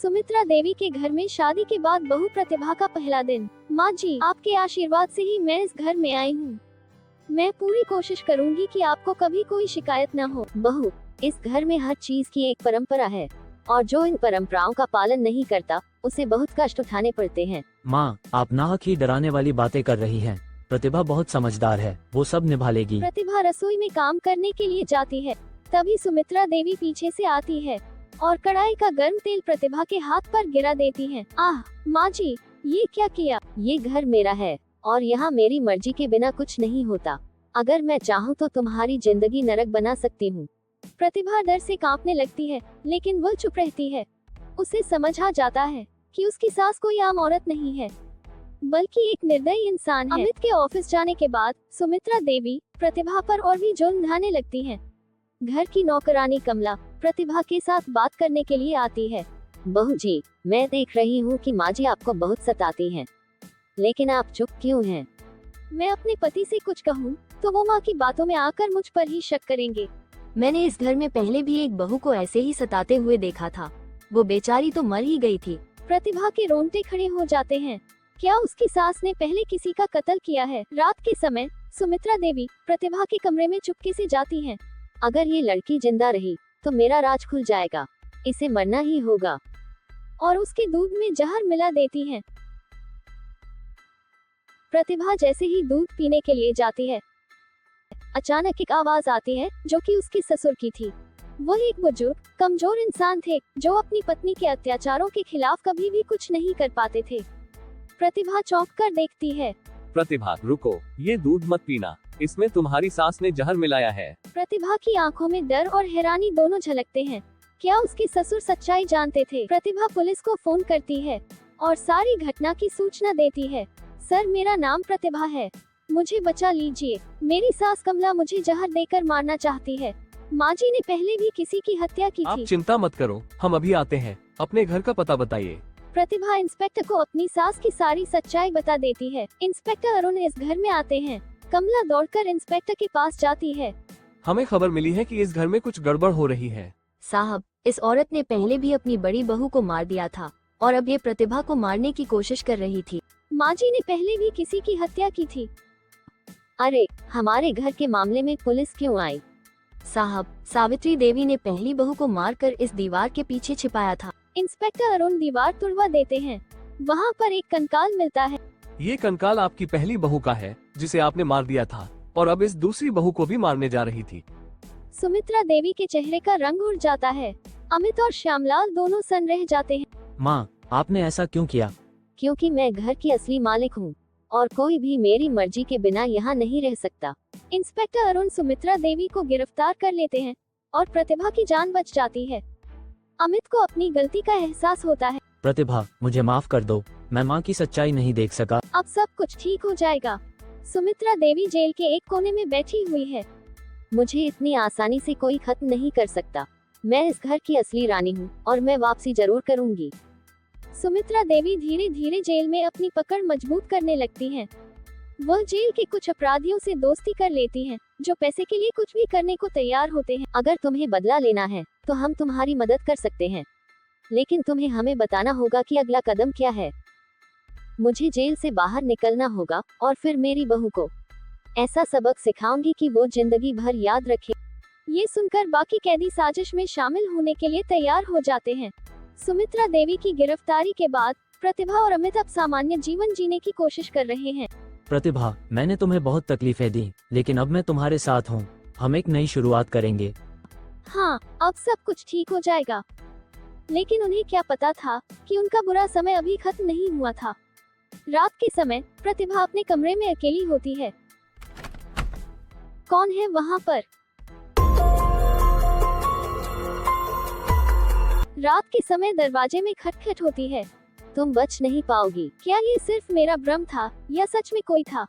सुमित्रा देवी के घर में शादी के बाद बहू प्रतिभा का पहला दिन। माँ जी, आपके आशीर्वाद से ही मैं इस घर में आई हूँ। मैं पूरी कोशिश करूँगी कि आपको कभी कोई शिकायत न हो। बहू, इस घर में हर चीज की एक परंपरा है और जो इन परंपराओं का पालन नहीं करता उसे बहुत कष्ट उठाने पड़ते हैं। माँ, आप नाहक ही डराने वाली बातें कर रही हैं। प्रतिभा बहुत समझदार है, वो सब निभा लेगी। प्रतिभा रसोई में काम करने के लिए जाती है, तभी सुमित्रा देवी पीछे से आती है और कढ़ाई का गर्म तेल प्रतिभा के हाथ पर गिरा देती है। आह माँ जी, ये क्या किया? ये घर मेरा है और यहाँ मेरी मर्जी के बिना कुछ नहीं होता। अगर मैं चाहूँ तो तुम्हारी जिंदगी नरक बना सकती हूँ। प्रतिभा डर से कांपने लगती है, लेकिन वह चुप रहती है। उसे समझ आ जाता है कि उसकी सास कोई आम औरत नहीं है, बल्कि एक निर्दयी इंसान है। अमित के ऑफिस जाने के बाद सुमित्रा देवी प्रतिभा पर और भी जुल्म ढाने लगती है। घर की नौकरानी कमला प्रतिभा के साथ बात करने के लिए आती है। बहू जी, मैं देख रही हूँ कि माँ जी आपको बहुत सताती हैं, लेकिन आप चुप क्यों हैं? मैं अपने पति से कुछ कहूँ तो वो माँ की बातों में आकर मुझ पर ही शक करेंगे। मैंने इस घर में पहले भी एक बहू को ऐसे ही सताते हुए देखा था। वो बेचारी तो मर ही गई थी। प्रतिभा के रोंगटे खड़े हो जाते हैं। क्या उसकी सास ने पहले किसी का कत्ल किया है? रात के समय सुमित्रा देवी प्रतिभा के कमरे में चुपके से जाती हैं। अगर ये लड़की जिंदा रही तो मेरा राज खुल जाएगा, इसे मरना ही होगा। और उसके दूध में जहर मिला देती हैं। प्रतिभा जैसे ही दूध पीने के लिए जाती है, अचानक एक आवाज आती है जो कि उसके ससुर की थी। वह एक बुजुर्ग कमजोर इंसान थे जो अपनी पत्नी के अत्याचारों के खिलाफ कभी भी कुछ नहीं कर पाते थे। प्रतिभा चौंक कर देखती है। प्रतिभा, रुको, ये दूध मत पीना, इसमें तुम्हारी सास ने जहर मिलाया है। प्रतिभा की आंखों में डर और हैरानी दोनों झलकते हैं। क्या उसके ससुर सच्चाई जानते थे? प्रतिभा पुलिस को फोन करती है और सारी घटना की सूचना देती है। सर, मेरा नाम प्रतिभा है, मुझे बचा लीजिए। मेरी सास कमला मुझे जहर देकर मारना चाहती है। माँ जी ने पहले भी किसी की हत्या की आप थी। चिंता मत करो, हम अभी आते हैं। अपने घर का पता बताइए। प्रतिभा इंस्पेक्टर को अपनी सास की सारी सच्चाई बता देती है। इंस्पेक्टर अरुण इस घर में आते हैं। कमला दौड़कर इंस्पेक्टर के पास जाती है। हमें खबर मिली है कि इस घर में कुछ गड़बड़ हो रही है। साहब, इस औरत ने पहले भी अपनी बड़ी बहू को मार दिया था और अब ये प्रतिभा को मारने की कोशिश कर रही थी। माँ जी ने पहले भी किसी की हत्या की थी। अरे, हमारे घर के मामले में पुलिस क्यों आई? साहब, सावित्री देवी ने पहली बहू को मारकर इस दीवार के पीछे छिपाया था। इंस्पेक्टर अरुण दीवार तुड़वा देते हैं। वहाँ पर एक कंकाल मिलता है। ये कंकाल आपकी पहली बहू का है जिसे आपने मार दिया था और अब इस दूसरी बहू को भी मारने जा रही थी। सुमित्रा देवी के चेहरे का रंग उड़ जाता है। अमित और श्यामलाल दोनों सन्न रह जाते हैं। माँ, आपने ऐसा क्यों किया? क्योंकि मैं घर की असली मालिक हूँ और कोई भी मेरी मर्जी के बिना यहाँ नहीं रह सकता। इंस्पेक्टर अरुण सुमित्रा देवी को गिरफ्तार कर लेते हैं और प्रतिभा की जान बच जाती है। अमित को अपनी गलती का एहसास होता है। प्रतिभा, मुझे माफ कर दो, मैं माँ की सच्चाई नहीं देख सका। अब सब कुछ ठीक हो जाएगा। सुमित्रा देवी जेल के एक कोने में बैठी हुई है। मुझे इतनी आसानी से कोई खत्म नहीं कर सकता। मैं इस घर की असली रानी हूँ और मैं वापसी जरूर करूँगी। सुमित्रा देवी धीरे धीरे जेल में अपनी पकड़ मजबूत करने लगती हैं। वह जेल के कुछ अपराधियों से दोस्ती कर लेती हैं, जो पैसे के लिए कुछ भी करने को तैयार होते हैं। अगर तुम्हें बदला लेना है तो हम तुम्हारी मदद कर सकते हैं, लेकिन तुम्हें हमें बताना होगा कि अगला कदम क्या है। मुझे जेल से बाहर निकलना होगा और फिर मेरी बहू को ऐसा सबक सिखाऊंगी कि वो जिंदगी भर याद रखे। ये सुनकर बाकी कैदी साजिश में शामिल होने के लिए तैयार हो जाते हैं। सुमित्रा देवी की गिरफ्तारी के बाद प्रतिभा और अमित अब सामान्य जीवन जीने की कोशिश कर रहे हैं। प्रतिभा, मैंने तुम्हें बहुत तकलीफें दी, लेकिन अब मैं तुम्हारे साथ हूँ। हम एक नई शुरुआत करेंगे। हाँ, अब सब कुछ ठीक हो जाएगा। लेकिन उन्हें क्या पता था कि उनका बुरा समय अभी खत्म नहीं हुआ था। रात के समय प्रतिभा अपने कमरे में अकेली होती है। कौन है वहाँ पर? रात के समय दरवाजे में खटखट होती है। तुम बच नहीं पाओगी। क्या ये सिर्फ मेरा भ्रम था या सच में कोई था?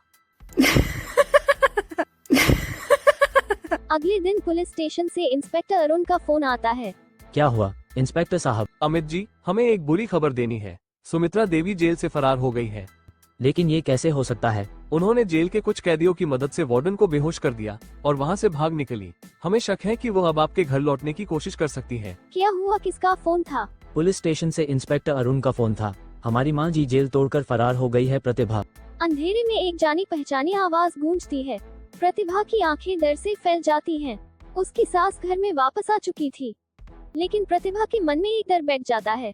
अगले दिन पुलिस स्टेशन से इंस्पेक्टर अरुण का फोन आता है। क्या हुआ इंस्पेक्टर साहब? अमित जी, हमें एक बुरी खबर देनी है। सुमित्रा देवी जेल से फरार हो गई है। लेकिन ये कैसे हो सकता है? उन्होंने जेल के कुछ कैदियों की मदद से वार्डन को बेहोश कर दिया और वहाँ से भाग निकली। हमें शक है कि वो अब आपके घर लौटने की कोशिश कर सकती है। क्या हुआ? किसका फोन था? पुलिस स्टेशन से इंस्पेक्टर अरुण का फोन था। हमारी माँ जी जेल तोड़कर फरार हो गई है प्रतिभा। अंधेरे में एक जानी पहचानी आवाज गूंजती है। प्रतिभा की आंखें डर से फैल जाती हैं। उसकी सास घर में वापस आ चुकी थी, लेकिन प्रतिभा के मन में एक डर बैठ जाता है।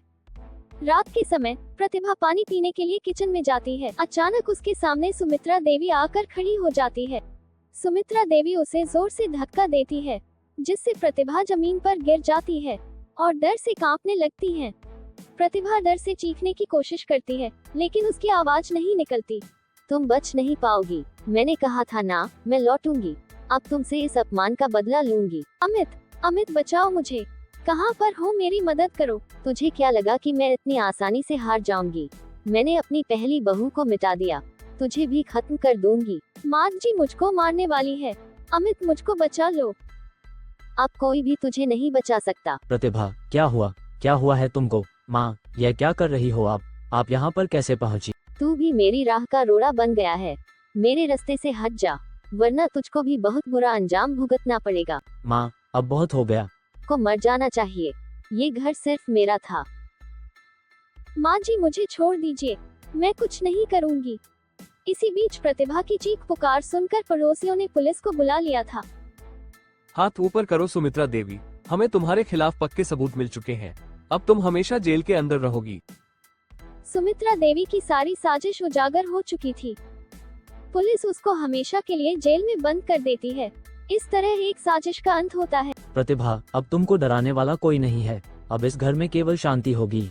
रात के समय प्रतिभा पानी पीने के लिए किचन में जाती है। अचानक उसके सामने सुमित्रा देवी आकर खड़ी हो जाती है। सुमित्रा देवी उसे जोर से धक्का देती है, जिससे प्रतिभा जमीन पर गिर जाती है और डर से कांपने लगती है। प्रतिभा डर से चीखने की कोशिश करती है, लेकिन उसकी आवाज नहीं निकलती। तुम बच नहीं पाओगी, मैंने कहा था ना, मैं लौटूंगी। अब तुमसे इस अपमान का बदला लूंगी। अमित बचाओ मुझे, कहाँ पर हो, मेरी मदद करो। तुझे क्या लगा कि मैं इतनी आसानी से हार जाऊंगी? मैंने अपनी पहली बहू को मिटा दिया, तुझे भी खत्म कर दूंगी। माँ जी मुझको मारने वाली है, अमित मुझको बचा लो। अब कोई भी तुझे नहीं बचा सकता। प्रतिभा, क्या हुआ है तुमको? माँ, यह क्या कर रही हो आप यहाँ पर कैसे पहुँची? तू भी मेरी राह का रोड़ा बन गया है। मेरे रास्ते से हट जा, वरना तुझको भी बहुत बुरा अंजाम भुगतना पड़ेगा। माँ, अब बहुत हो गया। को मर जाना चाहिए, ये घर सिर्फ मेरा था। माँ जी मुझे छोड़ दीजिए, मैं कुछ नहीं करूँगी। इसी बीच प्रतिभा की चीख पुकार सुनकर पड़ोसियों ने पुलिस को बुला लिया था। हाथ ऊपर करो सुमित्रा देवी, हमें तुम्हारे खिलाफ पक्के सबूत मिल चुके हैं। अब तुम हमेशा जेल के अंदर रहोगी। सुमित्रा देवी की सारी साजिश उजागर हो चुकी थी। पुलिस उसको हमेशा के लिए जेल में बंद कर देती है। इस तरह एक साजिश का अंत होता है। प्रतिभा, अब तुमको डराने वाला कोई नहीं है। अब इस घर में केवल शांति होगी।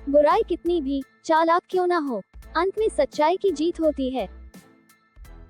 बुराई कितनी भी चालाक क्यों ना हो, अंत में सच्चाई की जीत होती है।